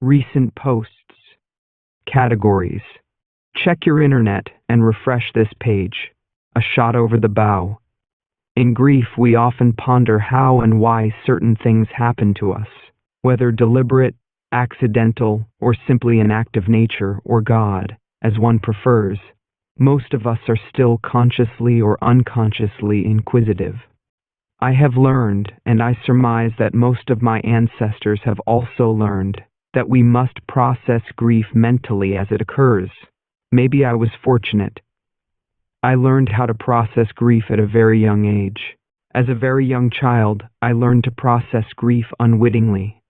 Recent posts. Categories. Check your internet and refresh this page. A shot over the bow. In grief, we often ponder how and why certain things happen to us, whether deliberate, accidental, or simply an act of nature or God, as one prefers. Most of us are still consciously or unconsciously inquisitive. I have learned, and I surmise that most of my ancestors have also learned, that we must process grief mentally as it occurs. Maybe I was fortunate. I learned how to process grief at a very young age. As a very young child, I learned to process grief unwittingly.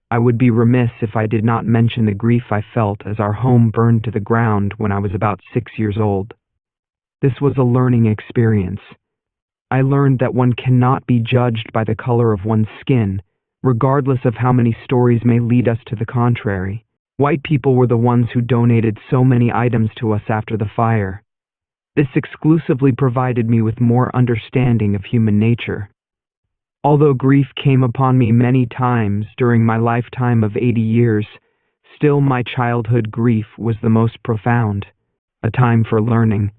I would be remiss if I did not mention the grief I felt as our home burned to the ground when I was about 6 years old. This was a learning experience. I learned that one cannot be judged by the color of one's skin, regardless of how many stories may lead us to the contrary. White people were the ones who donated so many items to us after the fire. This exclusively provided me with more understanding of human nature. Although grief came upon me many times during my lifetime of 80 years, still my childhood grief was the most profound, a time for learning.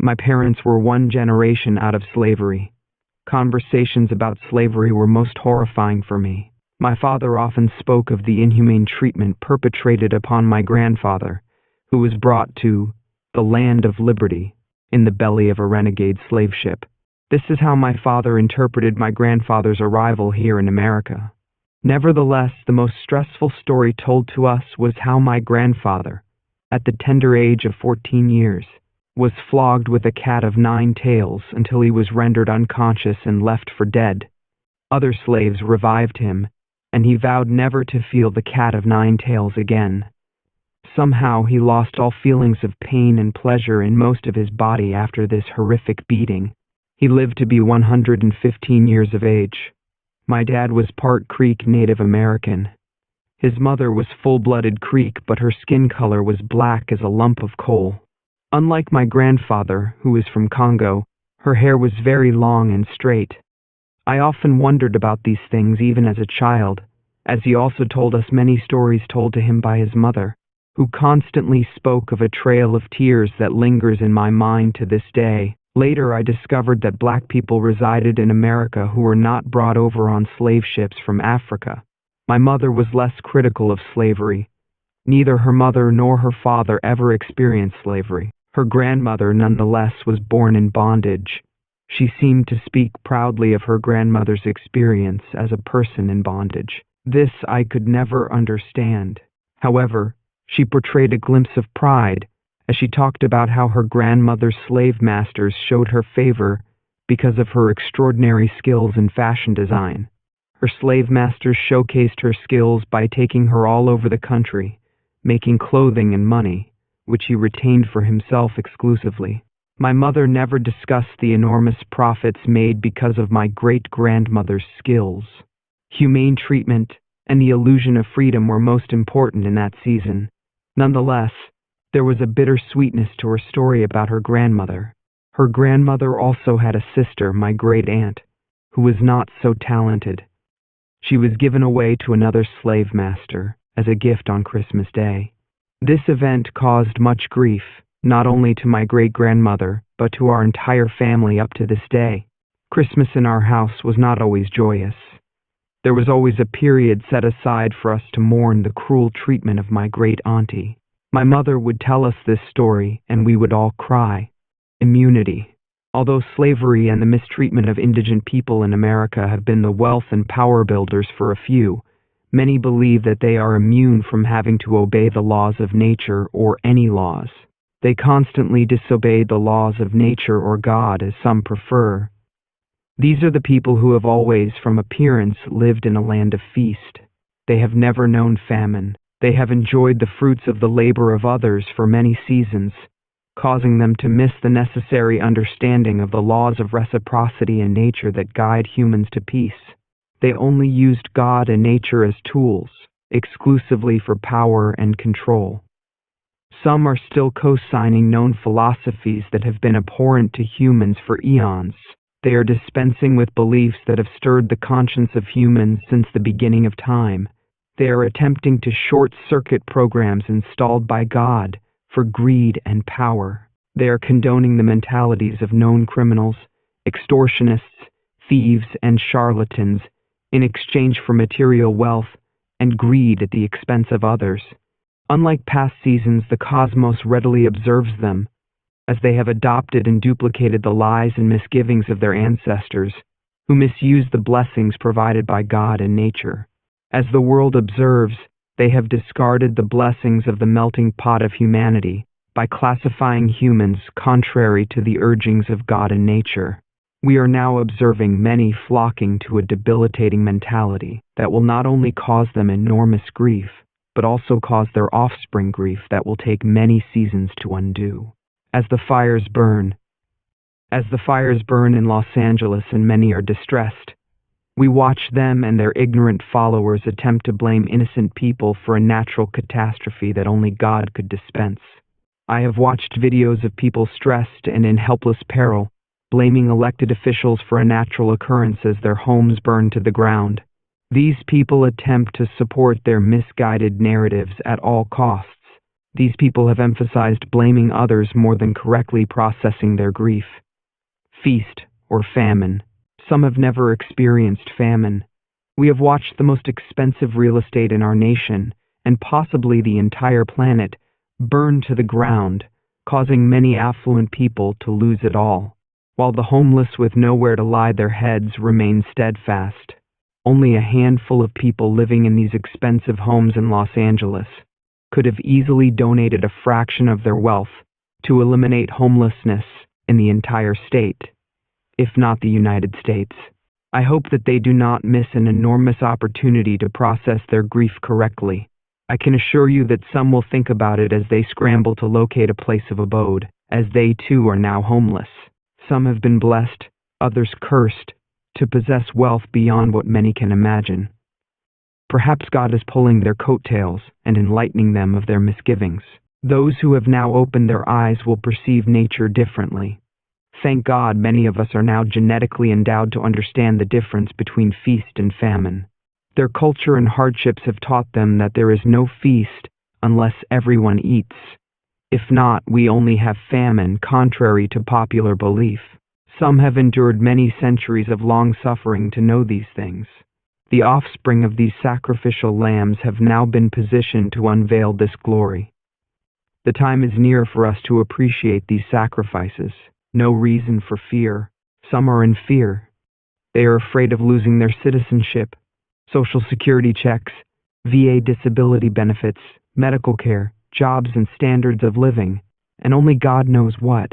My parents were one generation out of slavery. Conversations about slavery were most horrifying for me. My father often spoke of the inhumane treatment perpetrated upon my grandfather, who was brought to the land of liberty in the belly of a renegade slave ship. This is how my father interpreted my grandfather's arrival here in America. Nevertheless, the most stressful story told to us was how my grandfather, at the tender age of 14 years, was flogged with a cat of 9 tails until he was rendered unconscious and left for dead. Other slaves revived him, and he vowed never to feel the cat of 9 tails again. Somehow he lost all feelings of pain and pleasure in most of his body after this horrific beating. He lived to be 115 years of age. My dad was part Creek Native American. His mother was full-blooded Creek, but her skin color was black as a lump of coal. Unlike my grandfather, who was from Congo, her hair was very long and straight. I often wondered about these things even as a child, as he also told us many stories told to him by his mother, who constantly spoke of a trail of tears that lingers in my mind to this day. Later I discovered that black people resided in America who were not brought over on slave ships from Africa. My mother was less critical of slavery. Neither her mother nor her father ever experienced slavery. Her grandmother, nonetheless, was born in bondage. She seemed to speak proudly of her grandmother's experience as a person in bondage. This I could never understand. However, she portrayed a glimpse of pride as she talked about how her grandmother's slave masters showed her favor because of her extraordinary skills in fashion design. Her slave masters showcased her skills by taking her all over the country, making clothing and money, which he retained for himself exclusively. My mother never discussed the enormous profits made because of my great-grandmother's skills. Humane treatment and the illusion of freedom were most important in that season. Nonetheless, there was a bitter sweetness to her story about her grandmother. Her grandmother also had a sister, my great-aunt, who was not so talented. She was given away to another slave master as a gift on Christmas Day. This event caused much grief, not only to my great-grandmother, but to our entire family up to this day. Christmas in our house was not always joyous. There was always a period set aside for us to mourn the cruel treatment of my great-auntie. My mother would tell us this story, and we would all cry. Immunity. Although slavery and the mistreatment of indigent people in America have been the wealth and power builders for a few, many believe that they are immune from having to obey the laws of nature or any laws. They constantly disobey the laws of nature or God, as some prefer. These are the people who have always, from appearance, lived in a land of feast. They have never known famine. They have enjoyed the fruits of the labor of others for many seasons, causing them to miss the necessary understanding of the laws of reciprocity in nature that guide humans to peace. They only used God and nature as tools, exclusively for power and control. Some are still co-signing known philosophies that have been abhorrent to humans for eons. They are dispensing with beliefs that have stirred the conscience of humans since the beginning of time, They are attempting to short-circuit programs installed by God for greed and power. They are condoning the mentalities of known criminals, extortionists, thieves, and charlatans in exchange for material wealth and greed at the expense of others. Unlike past seasons, the cosmos readily observes them, as they have adopted and duplicated the lies and misgivings of their ancestors, who misused the blessings provided by God and nature. As the world observes, they have discarded the blessings of the melting pot of humanity by classifying humans contrary to the urgings of God and nature. We are now observing many flocking to a debilitating mentality that will not only cause them enormous grief, but also cause their offspring grief that will take many seasons to undo. As the fires burn in Los Angeles and many are distressed, we watch them and their ignorant followers attempt to blame innocent people for a natural catastrophe that only God could dispense. I have watched videos of people stressed and in helpless peril, blaming elected officials for a natural occurrence as their homes burn to the ground. These people attempt to support their misguided narratives at all costs. These people have emphasized blaming others more than correctly processing their grief. Feast or famine. Some have never experienced famine. We have watched the most expensive real estate in our nation, and possibly the entire planet, burn to the ground, causing many affluent people to lose it all, while the homeless with nowhere to lie their heads remain steadfast. Only a handful of people living in these expensive homes in Los Angeles could have easily donated a fraction of their wealth to eliminate homelessness in the entire state, if not the United States. I hope that they do not miss an enormous opportunity to process their grief correctly. I can assure you that some will think about it as they scramble to locate a place of abode, as they too are now homeless. Some have been blessed, others cursed, to possess wealth beyond what many can imagine. Perhaps God is pulling their coattails and enlightening them of their misgivings. Those who have now opened their eyes will perceive nature differently. Thank God many of us are now genetically endowed to understand the difference between feast and famine. Their culture and hardships have taught them that there is no feast unless everyone eats. If not, we only have famine, contrary to popular belief. Some have endured many centuries of long suffering to know these things. The offspring of these sacrificial lambs have now been positioned to unveil this glory. The time is near for us to appreciate these sacrifices. No reason for fear. Some are in fear. They are afraid of losing their citizenship, Social Security checks, VA disability benefits, medical care, jobs and standards of living, and only God knows what.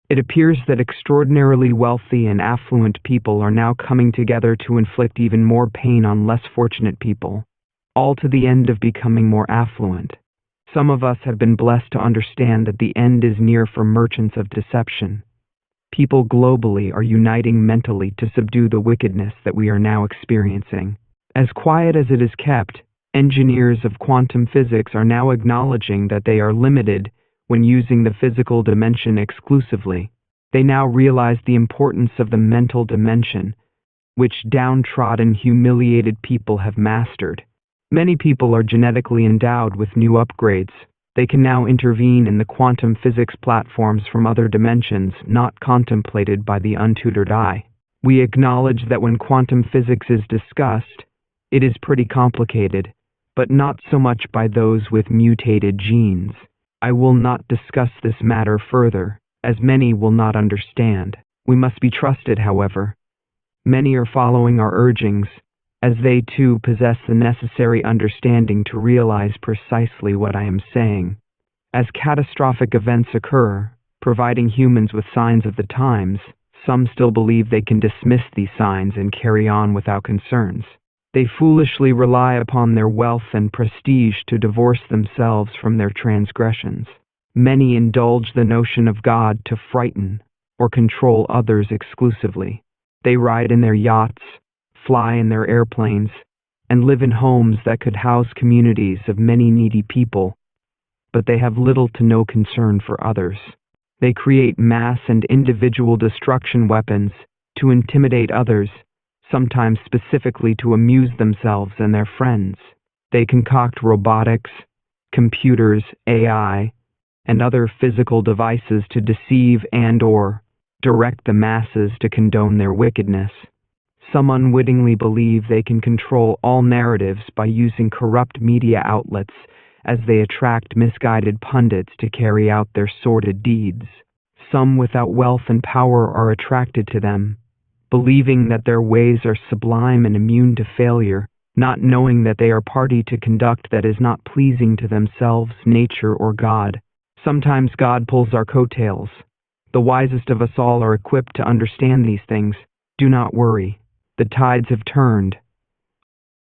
It appears that extraordinarily wealthy and affluent people are now coming together to inflict even more pain on less fortunate people, all to the end of becoming more affluent. Some of us have been blessed to understand that the end is near for merchants of deception. People globally are uniting mentally to subdue the wickedness that we are now experiencing. As quiet as it is kept, engineers of quantum physics are now acknowledging that they are limited when using the physical dimension exclusively. They now realize the importance of the mental dimension, which downtrodden, humiliated people have mastered. Many people are genetically endowed with new upgrades. They can now intervene in the quantum physics platforms from other dimensions not contemplated by the untutored eye. We acknowledge that when quantum physics is discussed, it is pretty complicated, but not so much by those with mutated genes. I will not discuss this matter further, as many will not understand. We must be trusted, however. Many are following our urgings, as they too possess the necessary understanding to realize precisely what I am saying. As catastrophic events occur, providing humans with signs of the times, some still believe they can dismiss these signs and carry on without concerns. They foolishly rely upon their wealth and prestige to divorce themselves from their transgressions. Many indulge the notion of God to frighten or control others exclusively. They ride in their yachts, fly in their airplanes, and live in homes that could house communities of many needy people, but they have little to no concern for others. They create mass and individual destruction weapons to intimidate others, sometimes specifically to amuse themselves and their friends. They concoct robotics, computers, AI, and other physical devices to deceive and/or direct the masses to condone their wickedness. Some unwittingly believe they can control all narratives by using corrupt media outlets as they attract misguided pundits to carry out their sordid deeds. Some without wealth and power are attracted to them, believing that their ways are sublime and immune to failure, not knowing that they are party to conduct that is not pleasing to themselves, nature, or God. Sometimes God pulls our coattails. The wisest of us all are equipped to understand these things. Do not worry. The tides have turned.